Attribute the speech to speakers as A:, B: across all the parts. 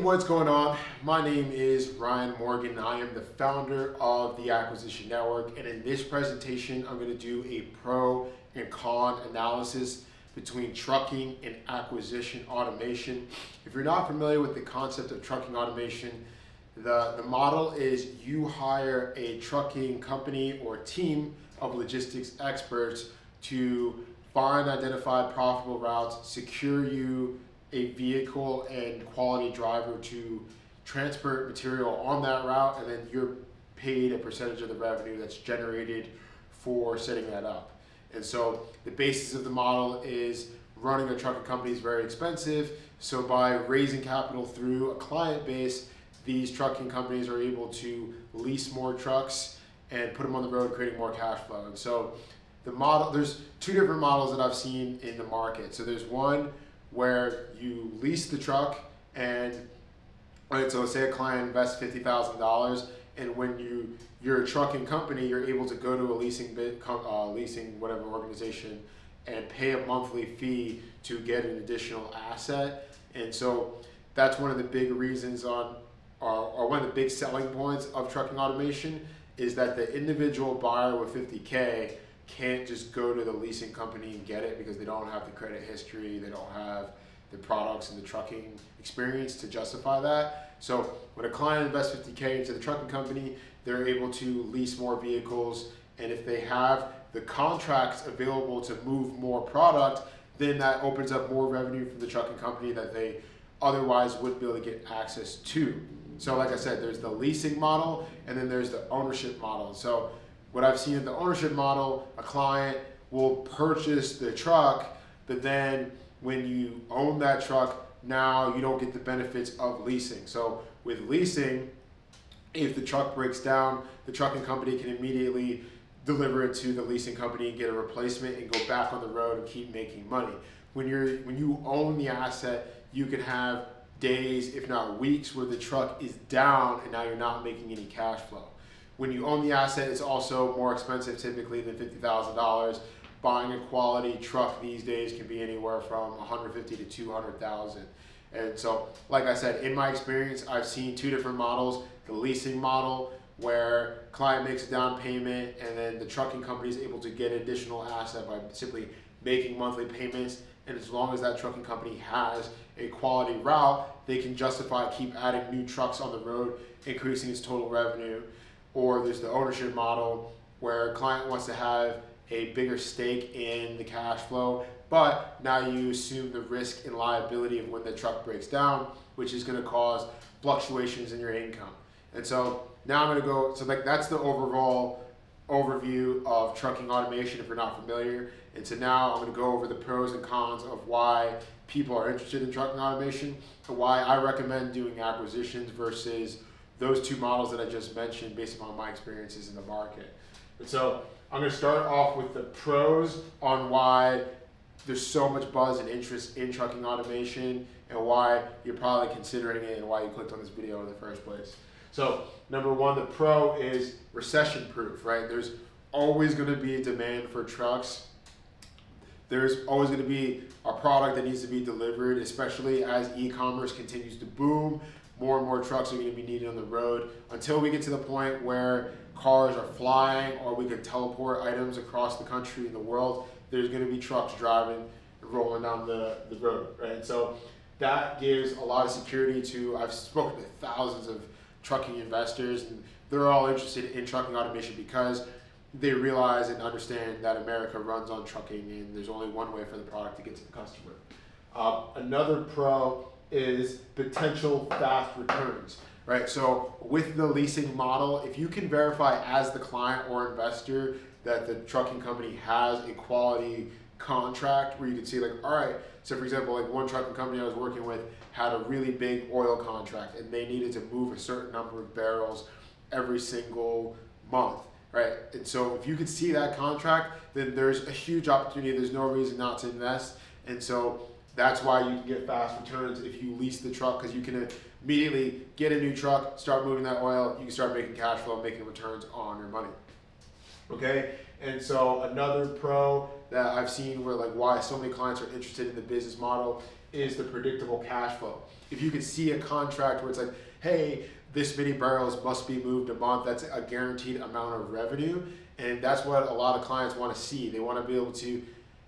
A: what's going on? My name is Ryan Morgan. I am the founder of the Acquisition Network, and in this presentation, I'm going to do a pro and con analysis between trucking and acquisition automation. If you're not familiar with the concept of trucking automation, the model is you hire a trucking company or team of logistics experts to find, identify profitable routes, secure you a vehicle and quality driver to transport material on that route, and then you're paid a percentage of the revenue that's generated for setting that up. And so the basis of the model is running a trucking company is very expensive. So by raising capital through a client base, these trucking companies are able to lease more trucks and put them on the road, creating more cash flow. And so the model, there's two different models that I've seen in the market. So there's one where you lease the truck, and right, so say a client invests $50,000, and when you're a trucking company, you're able to go to a leasing whatever organization and pay a monthly fee to get an additional asset. And so that's one of the big reasons or one of the big selling points of trucking automation is that the individual buyer with 50K can't just go to the leasing company and get it because they don't have the credit history, they don't have the products and the trucking experience to justify that. So when a client invests 50K into the trucking company, they're able to lease more vehicles, and if they have the contracts available to move more product, then that opens up more revenue from the trucking company that they otherwise wouldn't be able to get access to. So like I said, there's the leasing model, and then there's the ownership model. So what I've seen in the ownership model, a client will purchase the truck, but then when you own that truck, now you don't get the benefits of leasing. So with leasing, if the truck breaks down, the trucking company can immediately deliver it to the leasing company and get a replacement and go back on the road and keep making money. When you own the asset, you can have days, if not weeks, where the truck is down and now you're not making any cash flow. When you own the asset, it's also more expensive typically than $50,000. Buying a quality truck these days can be anywhere from $150,000 to $200,000. And so, like I said, in my experience, I've seen two different models. The leasing model, where client makes a down payment and then the trucking company is able to get an additional asset by simply making monthly payments. And as long as that trucking company has a quality route, they can justify keep adding new trucks on the road, increasing its total revenue. Or there's the ownership model where a client wants to have a bigger stake in the cash flow, but now you assume the risk and liability of when the truck breaks down, which is going to cause fluctuations in your income. And so now I'm going to go, so like that's the overall overview of trucking automation if you're not familiar. And so now I'm going to go over the pros and cons of why people are interested in trucking automation and why I recommend doing acquisitions versus those two models that I just mentioned based upon my experiences in the market. And so I'm going to start off with the pros on why there's so much buzz and interest in trucking automation and why you're probably considering it and why you clicked on this video in the first place. So number one, the pro is recession proof, right? There's always going to be a demand for trucks. There's always going to be a product that needs to be delivered, especially as e-commerce continues to boom. More and more trucks are going to be needed on the road until we get to the point where cars are flying or we can teleport items across the country and the world. There's going to be trucks driving and rolling down the road, right? So that gives a lot of security to, I've spoken to thousands of trucking investors, and they're all interested in trucking automation because they realize and understand that America runs on trucking and there's only one way for the product to get to the customer. Another pro is potential fast returns, right? So with the leasing model, if you can verify as the client or investor that the trucking company has a quality contract where you can see like, all right, so for example, like one trucking company I was working with had a really big oil contract and they needed to move a certain number of barrels every single month, right? And so if you could see that contract, then there's a huge opportunity. There's no reason not to invest. And so that's why you can get fast returns if you lease the truck, because you can immediately get a new truck, start moving that oil, you can start making cash flow, making returns on your money. Okay, and so another pro that I've seen where like why so many clients are interested in the business model is the predictable cash flow. If you can see a contract where it's like, hey, this many barrels must be moved a month, that's a guaranteed amount of revenue. And that's what a lot of clients want to see. They want to be able to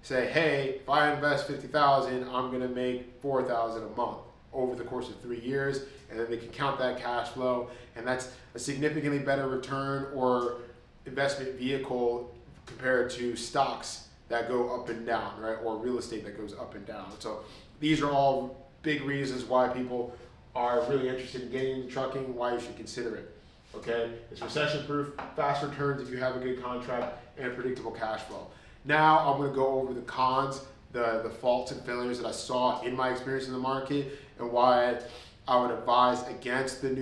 A: say, hey, if I invest $50,000, I'm going to make $4,000 a month over the course of 3 years, and then they can count that cash flow, and that's a significantly better return or investment vehicle compared to stocks that go up and down, right? Or real estate that goes up and down. So these are all big reasons why people are really interested in getting into trucking, why you should consider it. Okay, it's recession proof, fast returns if you have a good contract, and predictable cash flow. Now I'm going to go over the cons, the faults and failures that I saw in my experience in the market, and why I would advise against the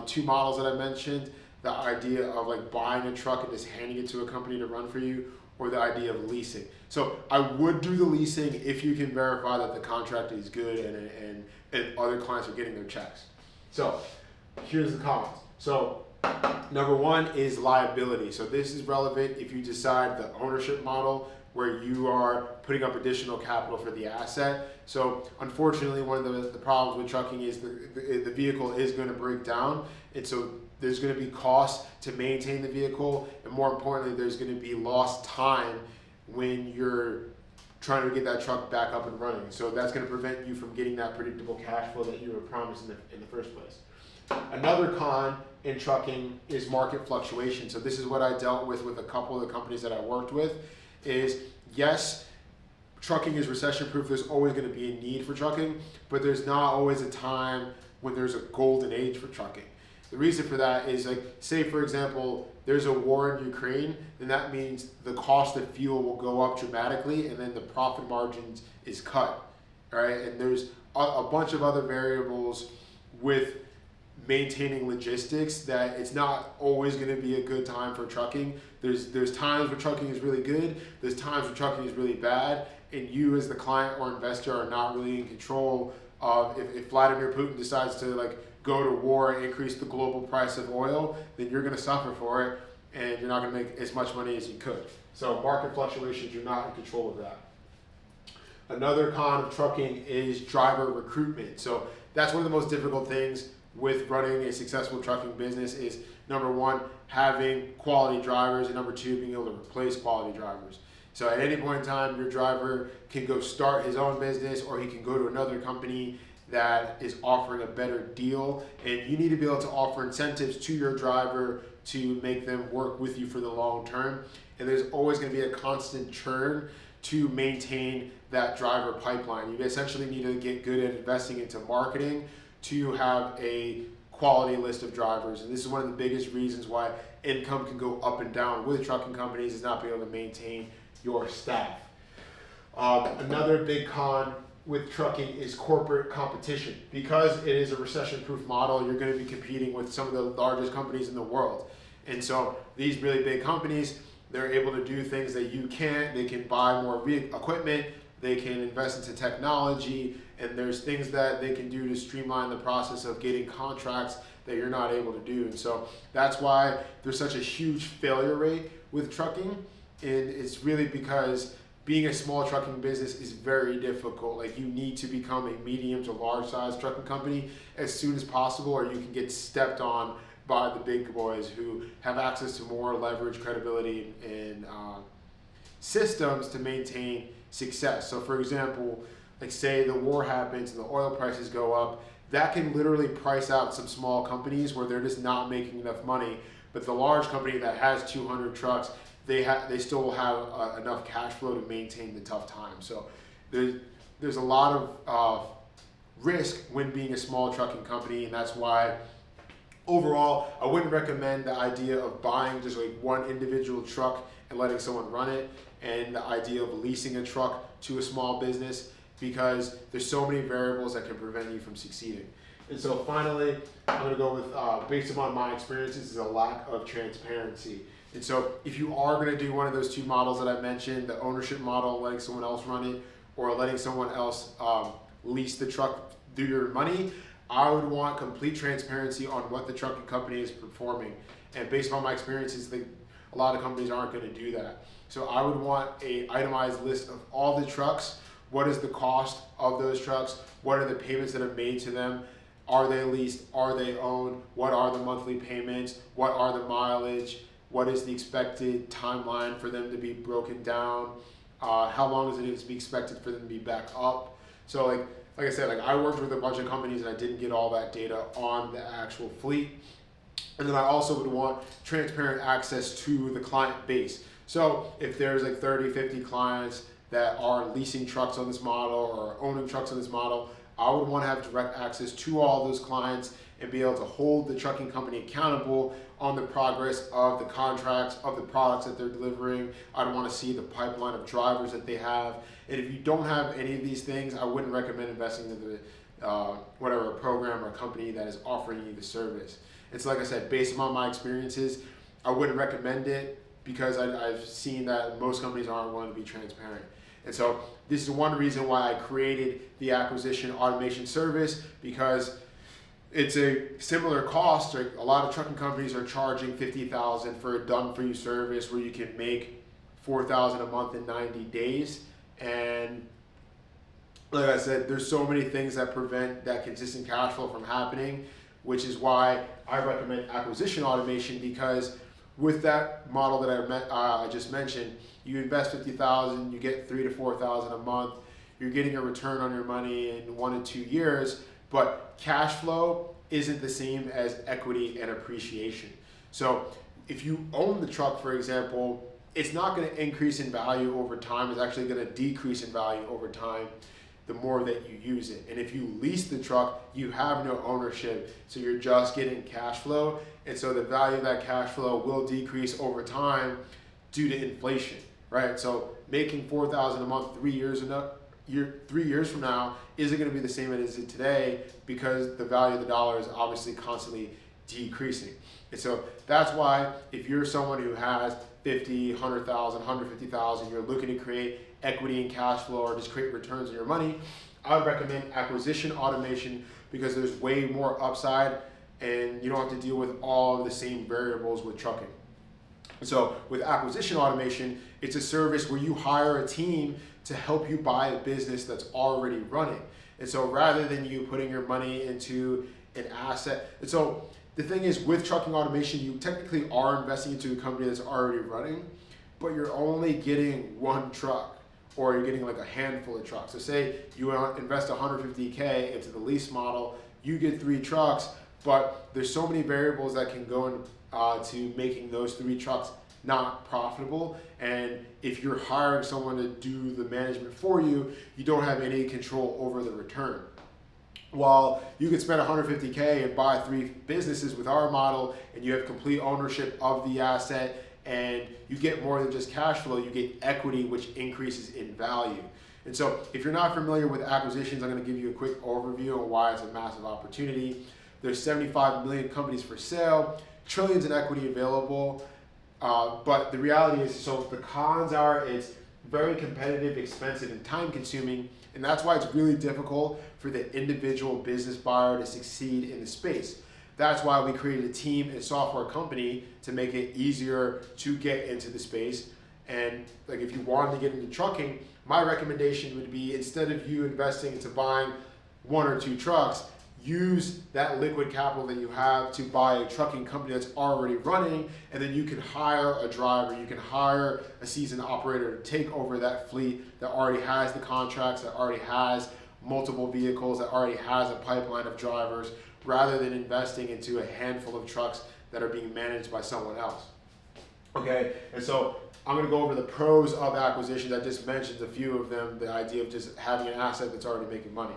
A: two models that I mentioned, the idea of like buying a truck and just handing it to a company to run for you, or the idea of leasing. So I would do the leasing if you can verify that the contract is good and other clients are getting their checks. So here's the cons. So number one is liability. So this is relevant if you decide the ownership model where you are putting up additional capital for the asset. So unfortunately, one of the problems with trucking is the vehicle is going to break down. And so there's going to be costs to maintain the vehicle. And more importantly, there's going to be lost time when you're trying to get that truck back up and running. So that's going to prevent you from getting that predictable cash flow that you were promised in the first place. Another con in trucking is market fluctuation. So this is what I dealt with a couple of the companies that I worked with is, yes, trucking is recession proof. There's always going to be a need for trucking, but there's not always a time when there's a golden age for trucking. The reason for that is, like, say for example, there's a war in Ukraine, then that means the cost of fuel will go up dramatically, and then the profit margins is cut, right? And there's a bunch of other variables with maintaining logistics that it's not always going to be a good time for trucking. There's times where trucking is really good, there's times where trucking is really bad, and you as the client or investor are not really in control of if Vladimir Putin decides to like go to war and increase the global price of oil, then you're going to suffer for it, and you're not going to make as much money as you could. So market fluctuations, you're not in control of that. Another con of trucking is driver recruitment. So that's one of the most difficult things with running a successful trucking business is, number one, having quality drivers, and number two, being able to replace quality drivers. So at any point in time, your driver can go start his own business, or he can go to another company that is offering a better deal, and you need to be able to offer incentives to your driver to make them work with you for the long term. And there's always going to be a constant churn to maintain that driver pipeline. You essentially need to get good at investing into marketing to have a quality list of drivers. And this is one of the biggest reasons why income can go up and down with trucking companies, is not being able to maintain your staff. Another big con with trucking is corporate competition. Because it is a recession-proof model, you're going to be competing with some of the largest companies in the world. And so these really big companies, they're able to do things that you can't. They can buy more equipment, they can invest into technology, and there's things that they can do to streamline the process of getting contracts that you're not able to do. And so that's why there's such a huge failure rate with trucking. And it's really because being a small trucking business is very difficult. Like, you need to become a medium to large size trucking company as soon as possible, or you can get stepped on by the big boys who have access to more leverage, credibility, and systems to maintain success. So for example, like say the war happens and the oil prices go up, that can literally price out some small companies where they're just not making enough money. But the large company that has 200 trucks, they still will have enough cash flow to maintain the tough times. So there's a lot of risk when being a small trucking company, and that's why overall I wouldn't recommend the idea of buying just like one individual truck and letting someone run it, and the idea of leasing a truck to a small business, because there's so many variables that can prevent you from succeeding. And so finally, I'm going to go with, based upon my experiences, is a lack of transparency. And so if you are going to do one of those two models that I mentioned, the ownership model, letting someone else run it, or letting someone else lease the truck through your money, I would want complete transparency on what the trucking company is performing. And based on my experiences, a lot of companies aren't going to do that. So I would want an itemized list of all the trucks, What is the cost of those trucks? What are the payments that are made to them? Are they leased? Are they owned? What are the monthly payments? What are the mileage? What is the expected timeline for them to be broken down? How long is it to be expected for them to be back up? So like I said, like I worked with a bunch of companies and I didn't get all that data on the actual fleet. And then I also would want transparent access to the client base. So if there's like 30, 50 clients that are leasing trucks on this model or owning trucks on this model, I would want to have direct access to all those clients and be able to hold the trucking company accountable on the progress of the contracts, of the products that they're delivering. I'd want to see the pipeline of drivers that they have. And if you don't have any of these things, I wouldn't recommend investing in the whatever program or company that is offering you the service. It's like I said, based on my experiences, I wouldn't recommend it because I've seen that most companies aren't willing to be transparent. And so this is one reason why I created the acquisition automation service, because it's a similar cost. Like a lot of trucking companies are charging $50,000 for a done-for-you service where you can make $4,000 a month in 90 days. And like I said, there's so many things that prevent that consistent cash flow from happening, which is why I recommend acquisition automation, because with that model that I just mentioned, you invest $50,000, you get $3,000 to $4,000 a month. You're getting a return on your money in 1 to 2 years, but cash flow isn't the same as equity and appreciation. So if you own the truck, for example, it's not going to increase in value over time. It's actually going to decrease in value over time the more that you use it. And if you lease the truck, you have no ownership, so you're just getting cash flow. And so the value of that cash flow will decrease over time due to inflation, right? So making $4,000 a month 3 years from now isn't going to be the same as it is today, because the value of the dollar is obviously constantly decreasing. And so that's why if you're someone who has 50, 100,000, 150,000, you're looking to create equity and cash flow or just create returns on your money, I would recommend acquisition automation, because there's way more upside and you don't have to deal with all of the same variables with trucking. So with acquisition automation, it's a service where you hire a team to help you buy a business that's already running. And so rather than you putting your money into an asset, and so the thing is, with trucking automation, you technically are investing into a company that's already running, but you're only getting one truck, or you're getting like a handful of trucks. So say you invest $150K into the lease model, you get 3 trucks, but there's so many variables that can go into making those 3 trucks not profitable. And if you're hiring someone to do the management for you, you don't have any control over the return. While you could spend $150K and buy 3 businesses with our model, and you have complete ownership of the asset, and you get more than just cash flow, you get equity, which increases in value. And so if you're not familiar with acquisitions, I'm going to give you a quick overview on why it's a massive opportunity. There's 75 million companies for sale, trillions in equity available, but the reality is, so the cons are, it's very competitive, expensive, and time consuming, and that's why it's really difficult for the individual business buyer to succeed in the space. That's why we created a team and software company to make it easier to get into the space. And like if you wanted to get into trucking, my recommendation would be, instead of you investing into buying 1 or 2 trucks, use that liquid capital that you have to buy a trucking company that's already running, and then you can hire a driver, you can hire a seasoned operator to take over that fleet that already has the contracts, that already has multiple vehicles, that already has a pipeline of drivers, rather than investing into a handful of trucks that are being managed by someone else. Okay, and so I'm going to go over the pros of acquisitions. I just mentioned a few of them, the idea of just having an asset that's already making money.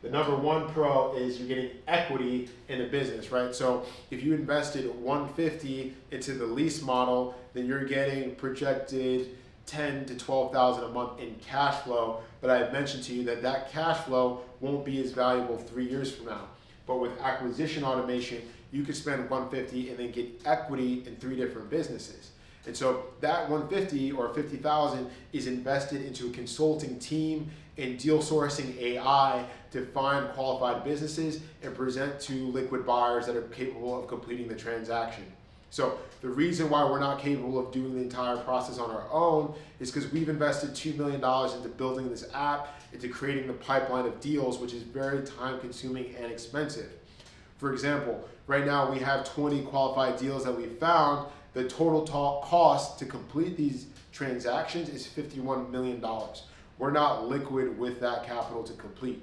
A: The number 1 pro is you're getting equity in the business, right? So if you invested $150 into the lease model, then you're getting projected $10,000 to $12,000 a month in cash flow. But I had mentioned to you that that cash flow won't be as valuable 3 years from now. But with acquisition automation, you could spend $150 and then get equity in 3 different businesses. And so that $150 or $50,000 is invested into a consulting team and deal sourcing AI to find qualified businesses and present to liquid buyers that are capable of completing the transaction. So the reason why we're not capable of doing the entire process on our own is because we've invested $2 million into building this app, into creating the pipeline of deals, which is very time consuming and expensive. For example, right now we have 20 qualified deals that we found. The total cost to complete these transactions is $51 million. We're not liquid with that capital to complete.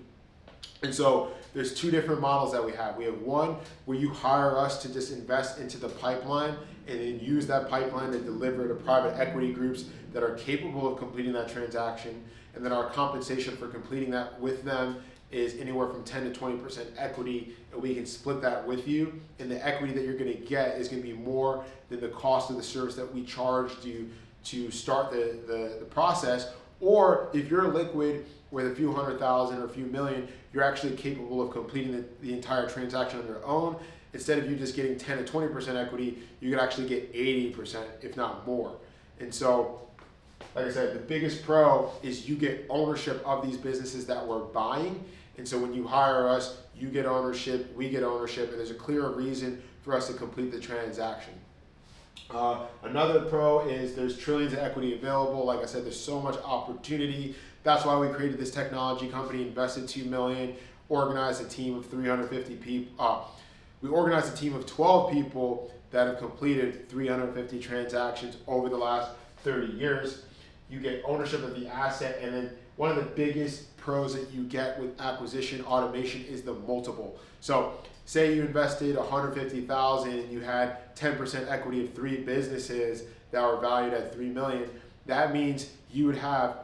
A: And so there's two different models that we have. We have one where you hire us to just invest into the pipeline and then use that pipeline to deliver to private equity groups that are capable of completing that transaction. And then our compensation for completing that with them is anywhere from 10 to 20% equity, and we can split that with you. And the equity that you're going to get is going to be more than the cost of the service that we charged you to start the process. Or if you're liquid with a few $100,000 or a few million, you're actually capable of completing the entire transaction on your own. Instead of you just getting 10 to 20% equity, you could actually get 80%, if not more. And so, like I said, the biggest pro is you get ownership of these businesses that we're buying. And so when you hire us, you get ownership, we get ownership, and there's a clear reason for us to complete the transaction. Another pro is there's trillions of equity available. Like I said, there's so much opportunity. That's why we created this technology company, invested $2 million, organized a team of 350 people. We organized a team of 12 people that have completed 350 transactions over the last 30 years. You get ownership of the asset, and then one of the biggest pros that you get with acquisition automation is the multiple. So say you invested $150,000 and you had 10% equity of 3 businesses that were valued at $3 million. That means you would have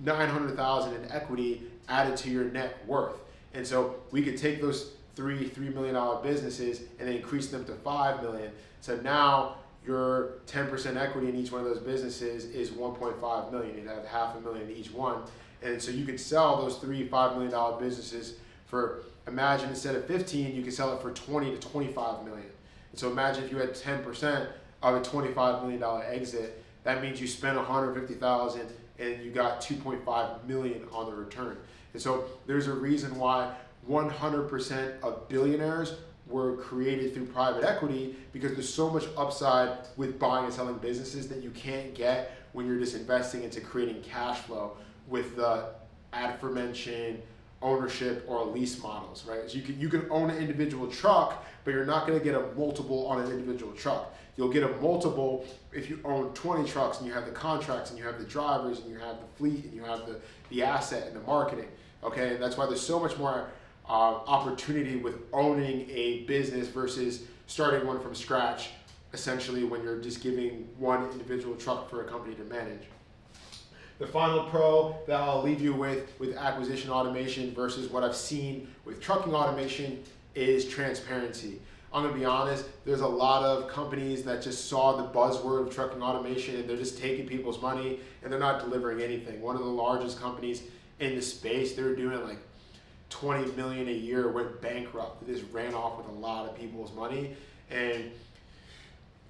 A: $900,000 in equity added to your net worth. And so we could take those $3 million businesses and increase them to $5 million. So now your 10% equity in each one of those businesses is $1.5 million. You'd have $500,000 in each one. And so you could sell those $5 million businesses for, imagine instead of 15, you could sell it for 20 to 25 million. And so imagine if you had 10% of a $25 million exit, that means you spent $150,000 and you got 2.5 million on the return. And so there's a reason why 100% of billionaires were created through private equity, because there's so much upside with buying and selling businesses that you can't get when you're just investing into creating cash flow with the aforementioned ownership or lease models, right? So you can own an individual truck, but you're not going to get a multiple on an individual truck. You'll get a multiple if you own 20 trucks and you have the contracts and you have the drivers and you have the fleet and you have the asset and the marketing, okay? And that's why there's so much more opportunity with owning a business versus starting one from scratch, essentially, when you're just giving one individual truck for a company to manage. The final pro that I'll leave you with acquisition automation versus what I've seen with trucking automation is transparency. I'm gonna be honest, there's a lot of companies that just saw the buzzword of trucking automation and they're just taking people's money and they're not delivering anything. One of the largest companies in the space, they were doing like 20 million a year, went bankrupt. They just ran off with a lot of people's money. And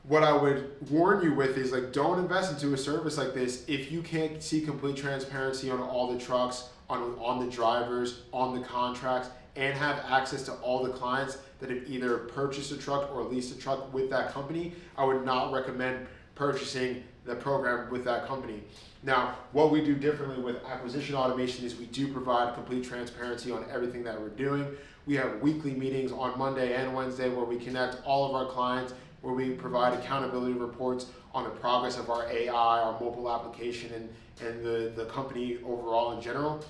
A: what I would warn you with is, like, don't invest into a service like this if you can't see complete transparency on all the trucks, on the drivers, on the contracts, and have access to all the clients that have either purchased a truck or leased a truck with that company. I would not recommend purchasing the program with that company. Now, what we do differently with acquisition automation is we do provide complete transparency on everything that we're doing. We have weekly meetings on Monday and Wednesday where we connect all of our clients, where we provide accountability reports on the progress of our AI, our mobile application, and the company overall in general.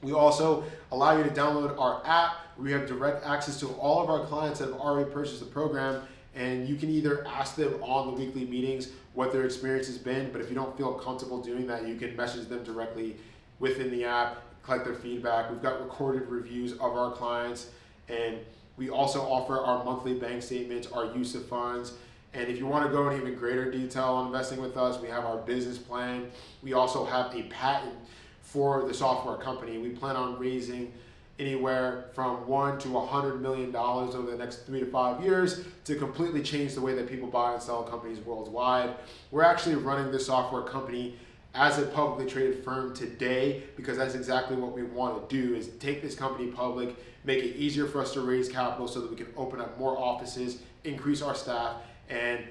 A: We also allow you to download our app. We have direct access to all of our clients that have already purchased the program, and you can either ask them on the weekly meetings what their experience has been, but if you don't feel comfortable doing that, you can message them directly within the app, collect their feedback. We've got recorded reviews of our clients, and we also offer our monthly bank statements, our use of funds. And if you want to go in even greater detail on investing with us, we have our business plan. We also have a patent for the software company. We plan on raising anywhere from $1 to $100 million over the next 3 to 5 years to completely change the way that people buy and sell companies worldwide. We're actually running this software company as a publicly traded firm today because that's exactly what we want to do, is take this company public, make it easier for us to raise capital so that we can open up more offices, increase our staff, and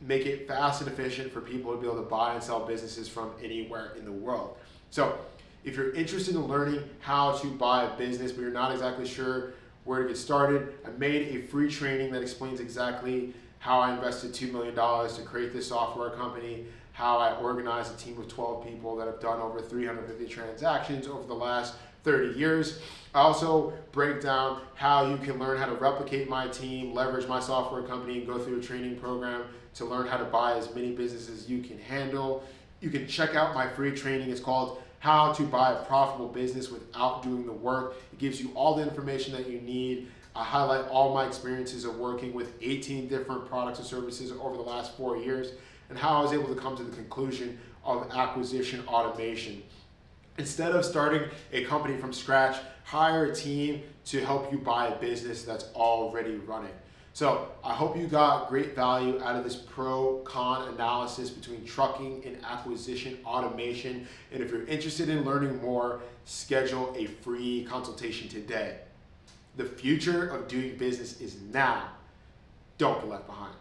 A: make it fast and efficient for people to be able to buy and sell businesses from anywhere in the world. So if you're interested in learning how to buy a business, but you're not exactly sure where to get started, I made a free training that explains exactly how I invested $2 million to create this software company, how I organized a team of 12 people that have done over 350 transactions over the last 30 years. I also break down how you can learn how to replicate my team, leverage my software company, and go through a training program to learn how to buy as many businesses as you can handle. You can check out my free training. It's called How to Buy a Profitable Business Without Doing the Work. It gives you all the information that you need. I highlight all my experiences of working with 18 different products and services over the last 4 years and how I was able to come to the conclusion of acquisition automation. Instead of starting a company from scratch, hire a team to help you buy a business that's already running. So I hope you got great value out of this pro-con analysis between trucking and acquisition automation. And if you're interested in learning more, schedule a free consultation today. The future of doing business is now. Don't get left behind.